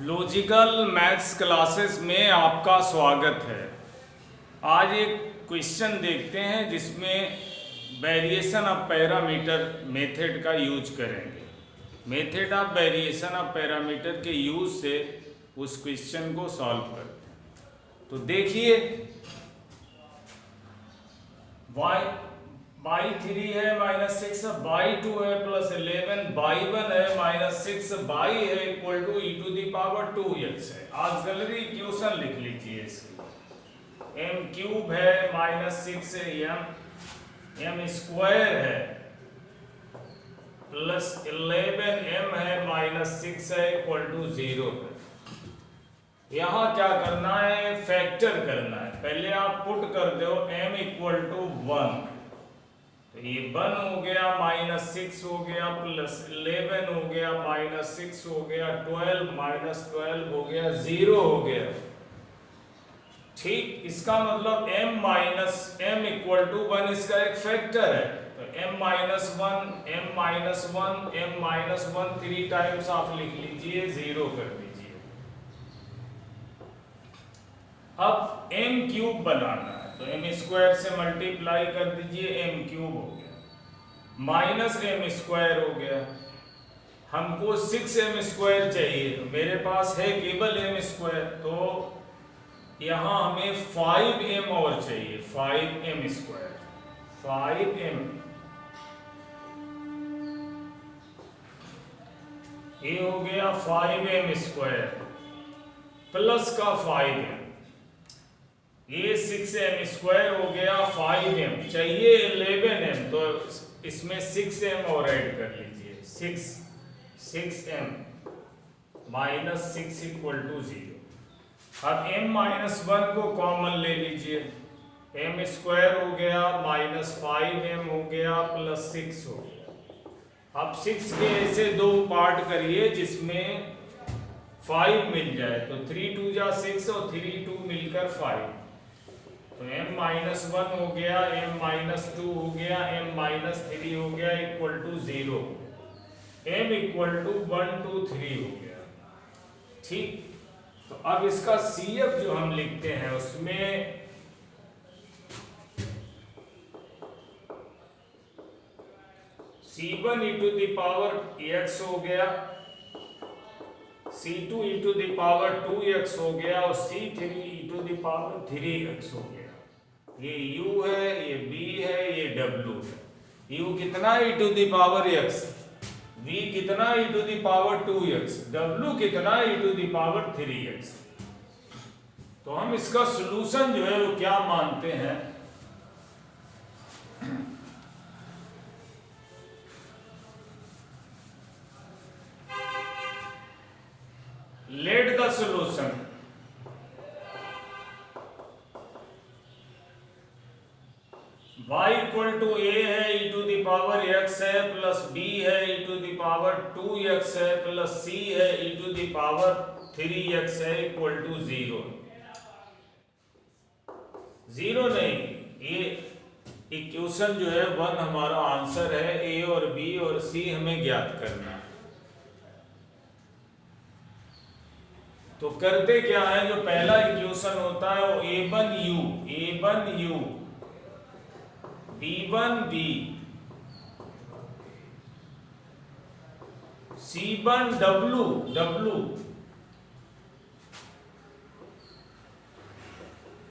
Logical maths classes में आपका स्वागत है। आज एक क्वेश्चन देखते हैं जिसमें वेरिएशन ऑफ पैरामीटर मेथड का यूज करेंगे। Method of variation of parameter के यूज से उस क्वेश्चन को सॉल्व करते हैं। तो देखिए, बाई 3 है -6, बाई 2 है +11, बाई 1 है -6, बाई है इक्वल टू e⁻²x है। ऑक्सिलरी इक्वेशन लिख लीजिए इसकी। m³ है -6 m स्क्वायर है +11m है -6 है इक्वल टू 0 है। यहाँ क्या करना है, फैक्टर करना है। पहले आप पुट कर दो m इक्वल टू 1, तो ये 1 हो गया, -6 हो गया, +11 हो गया, -6 हो गया, 12 हो गया, 0 हो गया। ठीक, इसका मतलब m इक्वल टू 1 इसका एक फैक्टर है। तो m-1 3 टाइम्स आप लिख लीजिए, 0 कर दीजिए। अब m³ बनाना है, तो m² से मल्टीप्लाई कर दीजिए, m³ हो गया, -m² हो गया। हमको 6m² चाहिए, तो मेरे पास है केवल m², तो यहाँ हमें 5m और चाहिए, 5m², 5m। ये हो गया 5m² प्लस का 5m, ये 6m² हो गया, 5m चाहिए 11m, तो इसमें 6m और ऐड कर लीजिए, 6m -6 इक्वल टू 0। अब m-1 को कॉमन ले लीजिए, m² हो गया, -5m हो गया, +6 हो गया। अब 6 के ऐसे दो पार्ट करिए जिसमें 5 मिल जाए, तो 3 2 जा 6 और 3 2 मिलकर 5, तो m-1 हो गया, m-2 हो गया, m-3 हो गया equal to 0, m equal to 1 2 3 हो गया। ठीक, तो अब इसका CF जो हम लिखते हैं उसमें C1 e⁻x हो गया, C2 e⁻2x हो गया और C3 e⁻3x हो गया। ये U है, ये B है, ये W है। U कितना e⁻x, V कितना e⁻2x, W कितना e⁻3x। तो हम इसका सॉल्यूशन जो है वो क्या मानते हैं, let the solution. y equal to a है, e⁻x है, प्लस b है, e⁻2x है, प्लस c है, e⁻3x है इक्वल टू 0। 0 नहीं, ये इक्वेशन जो है 1 हमारा आंसर है। a और b और c हमें ज्ञात करना है। तो करते क्या है, जो पहला इक्वेशन होता है वो a1u b1b c1w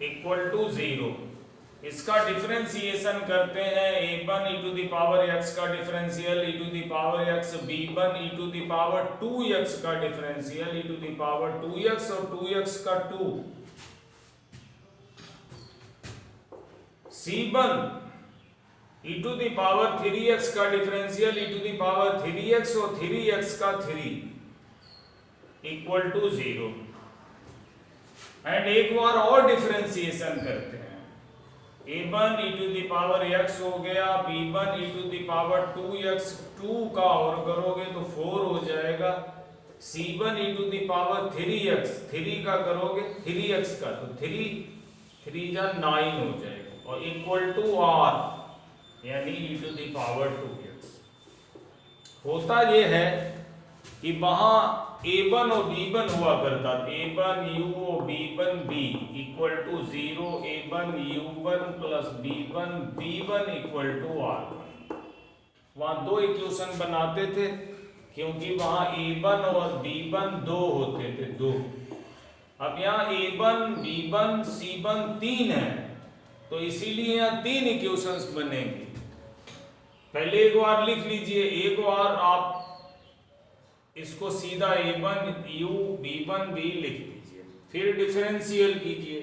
equal to 0। इसका डिफरेंशिएशन करते हैं, a1 e⁻x का डिफरेंशियल e⁻x, b1 e⁻2x का डिफरेंशियल e⁻2x और 2x का 2, c1 e⁻3x का डिफरेंशियल e⁻3x और 3x का 3 इक्वल टू 0। एंड एक बार और डिफरेंशिएशन करते हैं, a1 e⁻x हो गया, b1 e⁻2x, 2 का और करोगे तो 4 हो जाएगा, c1 e⁻3x, 3 का करोगे 3x का तो 3 जा 9 हो जाएगा, और इक्वल टू r यानी e⁻2x। होता ये है कि वहां a1 और b1 हुआ करता, a1 u और b1 b equal to 0, a1 u1 plus b1 b1 equal to r1। वहां दो इक्वेशन बनाते थे क्योंकि वहां a1 और b1 दो होते थे, दो। अब यहाँ a1 b1 c1 तीन है, तो इसीलिए यहाँ तीन इक्वेशंस बनेंगे। पहले एक बार लिख लीजिए, एक बार आप इसको सीधा a1 u b1 b लिख लीजिए, फिर डिफरेंशियल कीजिए,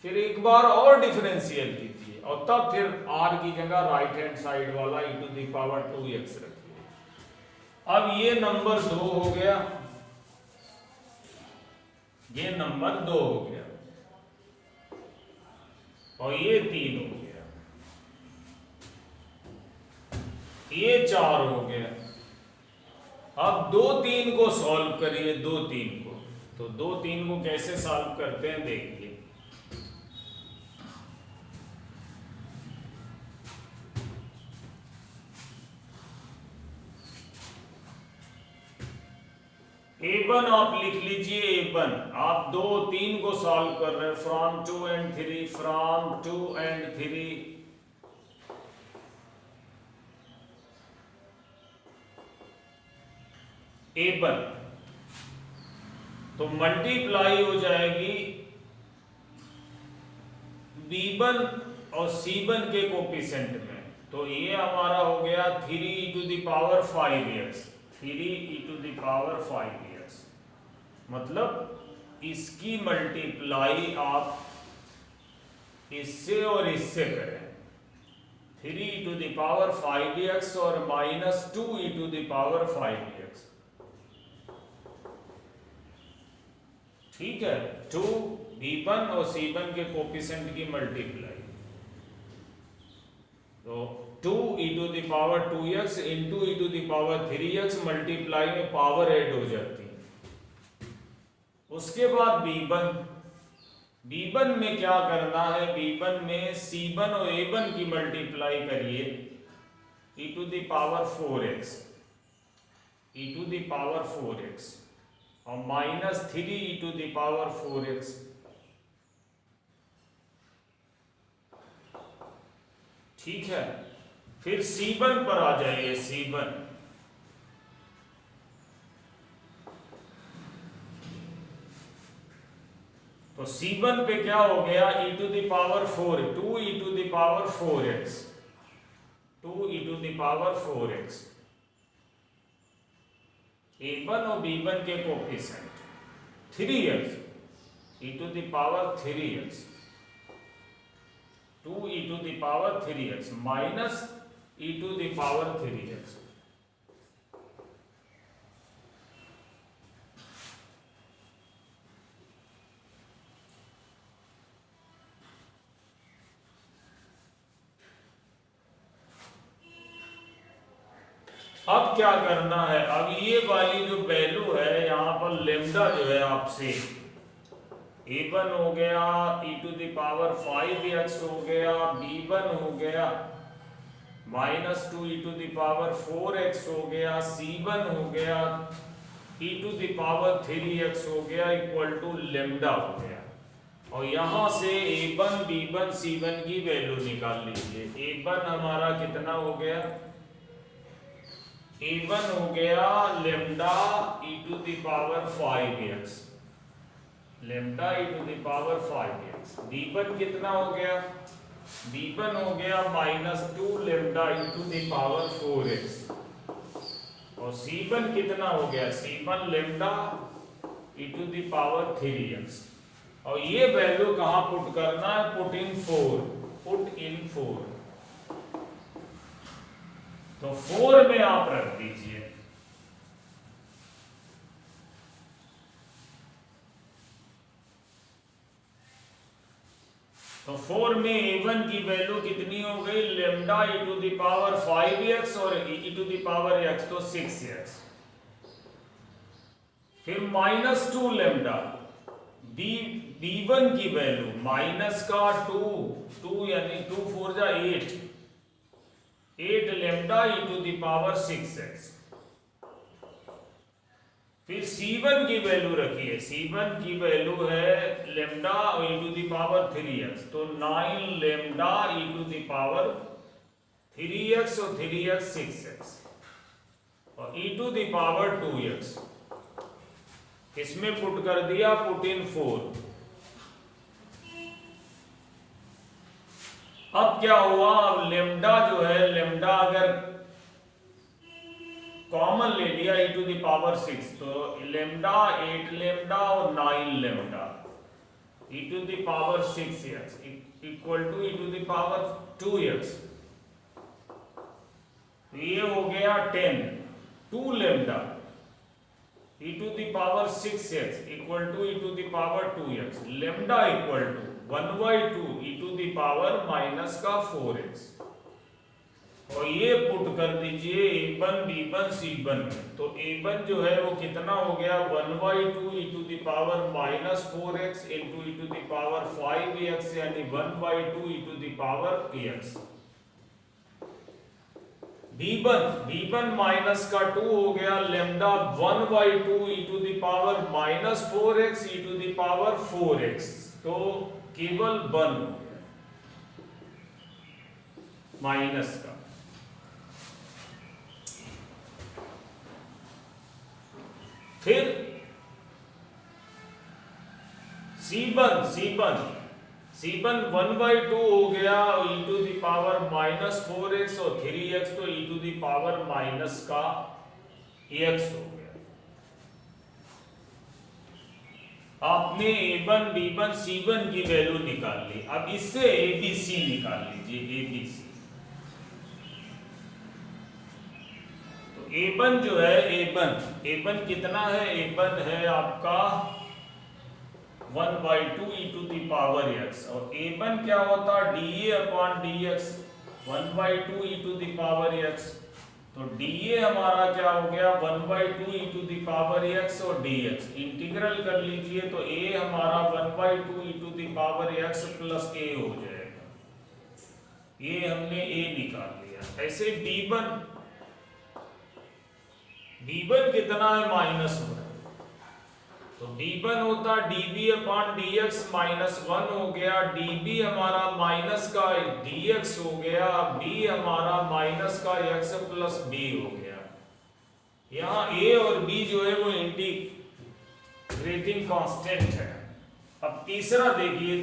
फिर एक बार और डिफरेंशियल कीजिए, और तब फिर r की जगह राइट हैंड साइड वाला e to the power 2x रखिए। अब ये नंबर 2 हो गया, ये नंबर 2 हो गया, और ये 3 हो गया, ये 4 हो गया। अब 2 3 को सॉल्व करिए, 2 3 को। तो 2 3 को कैसे सॉल्व करते हैं देखिए। a1 आप लिख लीजिए, a1 आप 2 3 को सॉल्व कर रहे हैं, from 2 and 3, from 2 and 3। a1 तो मल्टीप्लाई हो जाएगी b1 और c1 के कोफिशिएंट में, तो ये हमारा हो गया 3 e to the power 5x, 3 e to the power 5x। मतलब इसकी मल्टीप्लाई आप इससे और इससे करें, 3 e to the power 5x और minus 2 e to the power 5x। ठीक है, 2 b1 और c1 के कोफिशिएंट की मल्टीप्लाई, तो 2 e to the power 2x into e to the power 3x, multiply में पावर ऐड हो जाती है। उसके बाद b1 में क्या करना है, b1 में c1 और a1 की मल्टीप्लाई करिए, e to the power 4x, e to the power 4x और minus 3 e to the power 4x। ठीक है, फिर c1 पर आ जाइए, c1 तो c1 पे क्या हो गया, e to the power 4, 2 e to the power 4x, 2 e to the power 4x। a1 और b1 के coefficient 3x, e to the power 3x, 2 e to the power 3x minus e to the power 3x। अब क्या करना है, अब ये वाली जो वैल्यू है यहाँ पर लेम्डा जो है आपसे, a1 हो गया e to the power 5x हो गया, b1 हो गया minus 2 e to the power 4x हो गया, c1 हो गया e to the power 3x हो गया, इक्वल टू लेम्डा हो गया। और यहाँ से a1 b1 c1 की वैल्यू निकाल लीजिए। a1 हमारा कितना हो गया, a1 हो गया lambda e to the power 5x, lambda e to the power 5x। b1 कितना हो गया, b1 हो गया minus 2 lambda e to the power 4x, और c1 कितना हो गया, c1 lambda e to the power 3x। और ये वैल्यू कहाँ पुट करना है, पुट इन 4, पुट इन 4, तो 4 में आप रख दीजिए। तो 4 में a1 की वैल्यू कितनी हो गई, lambda e to the power 5x और e to the power x, तो 6x। फिर माइनस 2 लेम्डा, b1 की वैल्यू माइनस का 2 यानी 2 4 जा 8 lambda e to the power 6x। फिर C1 की वैल्यू रखिए, C1 की वैल्यू है lambda e to the power 3x, तो 9 lambda e to the power 3x और 3x 6x और e to the power 2x इसमें पुट कर दिया, पुट इन 4। अब क्या हुआ, अब लेमडा जो है, लेमडा अगर कॉमन ले लिया e टू द पावर 6, तो लेमडा 8 लेमडा और 9 lambda e to the power 6x equal to e to the power 2x, ये हो गया 10। 2 lambda e to the power 6x equal to e to the power 2x, lambda equal to 1/2 e to the power minus का 4x, और ये put कर दीजिए A1 B1 C1 में, तो A1 जो है वो कितना हो गया, 1/2 e to the power minus 4x into e to the power 5x, यानी 1/2 e to the power x। B1 minus का 2 हो गया, lambda 1/2 e to the power minus 4x e to the power 4x, तो केवल 1 minus का। फिर C1 1/2 हो गया e to the power minus 4x और 3x, तो e to the power minus का x हो गया। आपने A1 B1 C1 की वैल्यू निकाल ली, अब इससे ABC निकाल लीजिए, ABC। A1 जो है, A1 कितना है, A1 है आपका 1/2 e to the power x, और A1 क्या होता है, dA upon dx 1/2 e to the power x, तो dA हमारा क्या हो गया, 1/2 e to the power x और dx इंटीग्रल कर लीजिए, तो A हमारा 1/2 e to the power x plus A हो जाएगा, ये हमने A निकाल लिया। ऐसे B1 कितना है, -1, तो B1 होता dB अपॉन dx -1 हो गया, dB हमारा माइनस का dx हो गया, B हमारा माइनस का x प्लस B हो गया। यहाँ A और B जो है वो इंटीग्रेटिंग कांस्टेंट है। अब तीसरा देखिए,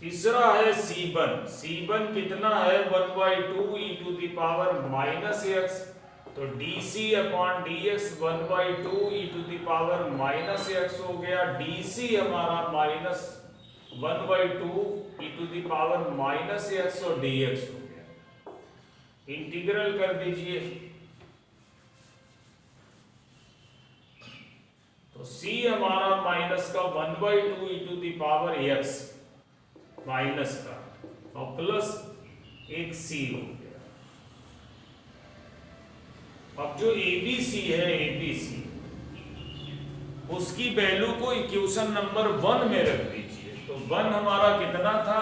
तीसरा है C1 कितना है, 1/2 e to the power minus x, तो dC upon dx 1/2 e to the power minus x हो गया, dC हमारा minus 1/2 e to the power minus x और dx हो गया, इंटीग्रल कर दीजिए, तो C हमारा माइनस का 1/2 e to the power x minus का और प्लस एक C हो गया। अब जो ABC है, ABC उसकी वैल्यू को इक्वेशन नंबर 1 में रख दीजिए, तो 1 हमारा कितना था,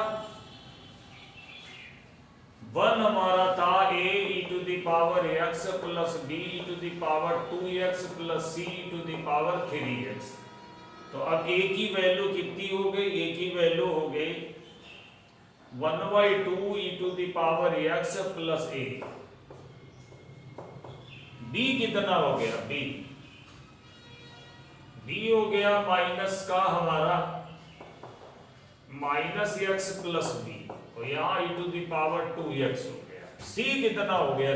1 हमारा था A e to the power x plus B e to the power 2x plus C e to the power 3x, तो अब A की वैल्यू कितनी हो गई, A की वैल्यू हो गई 1/2 e to the power x plus A। B कितना हो गया, B हो गया माइनस का हमारा माइनस x प्लस B, तो यहाँ e to the power 2x हो गया। C कितना हो गया,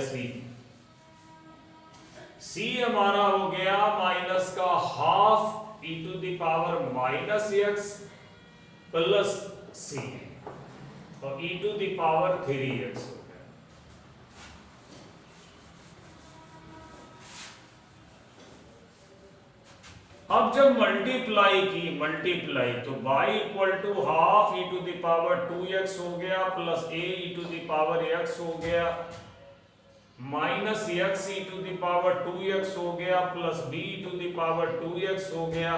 C हमारा हो गया माइनस का half e to the power minus x plus C, और e to the power 3x हो गया। अब जब मल्टीप्लाई तो y equal to half e to the power 2x हो गया plus a e to the power x हो गया minus x e to the power 2x हो गया plus b e to the power 2x हो गया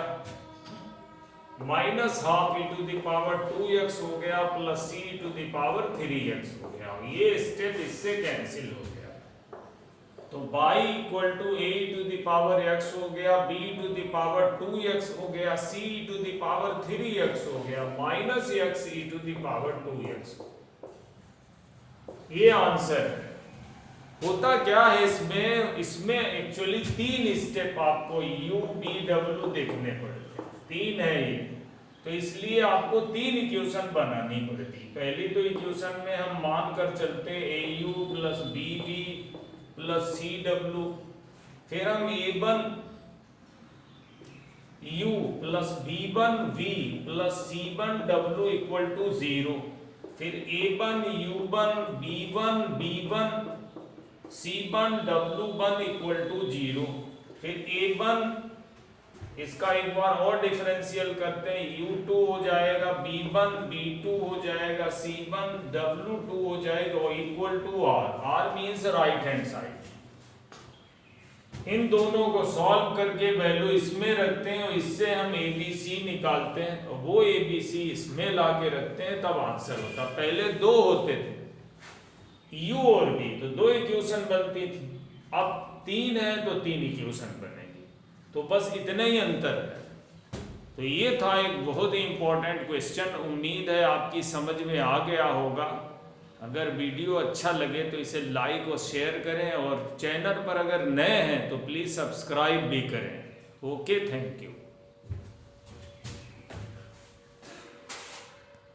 minus half e to the power 2x हो गया plus c e to the power 3x हो गया। ये स्टेप इससे कैंसिल हो गया। तो y equal to a to the power x हो गया, b to the power 2x हो गया, c to the power 3x हो गया, minus x e to the power 2x। ये आंसर है। होता क्या है इसमें एक्चुअली 3 स्टेप आपको u v w देखने पड़ते हैं, 3 है ये, तो इसलिए आपको 3 इक्वेशन बनानी पड़ती। पहली तो इक्वेशन में हम मान कर चलते au plus bv plus C W, फिर हम a1 u plus b1 v plus c1 w equal to 0, फिर a1 u1 b1 b1 c1 w1 equal to 0, फिर a1 इसका एक बार और डिफरेंशियल करते हैं, u2 हो जाएगा b1 b2 हो जाएगा c1 w2 हो जाएगा equal to r means right hand side. इन दोनों को सॉल्व करके वैल्यू इसमें रखते हैं और इससे हम ABC निकालते हैं, और वो ABC इसमें लाके रखते हैं, तब आंसर होता। पहले 2 होते थे u और v, तो 2 इक्वेशन बनती थी, अब 3 है तो 3 इक्वेशन बनेगी, तो बस इतना ही अंतर है। तो ये था एक बहुत ही इंपॉर्टेंट क्वेश्चन। उम्मीद है आपकी समझ में आ गया होगा। अगर वीडियो अच्छा लगे तो इसे लाइक और शेयर करें, और चैनल पर अगर नए हैं तो प्लीज़ सब्सक्राइब भी करें। Okay, thank you.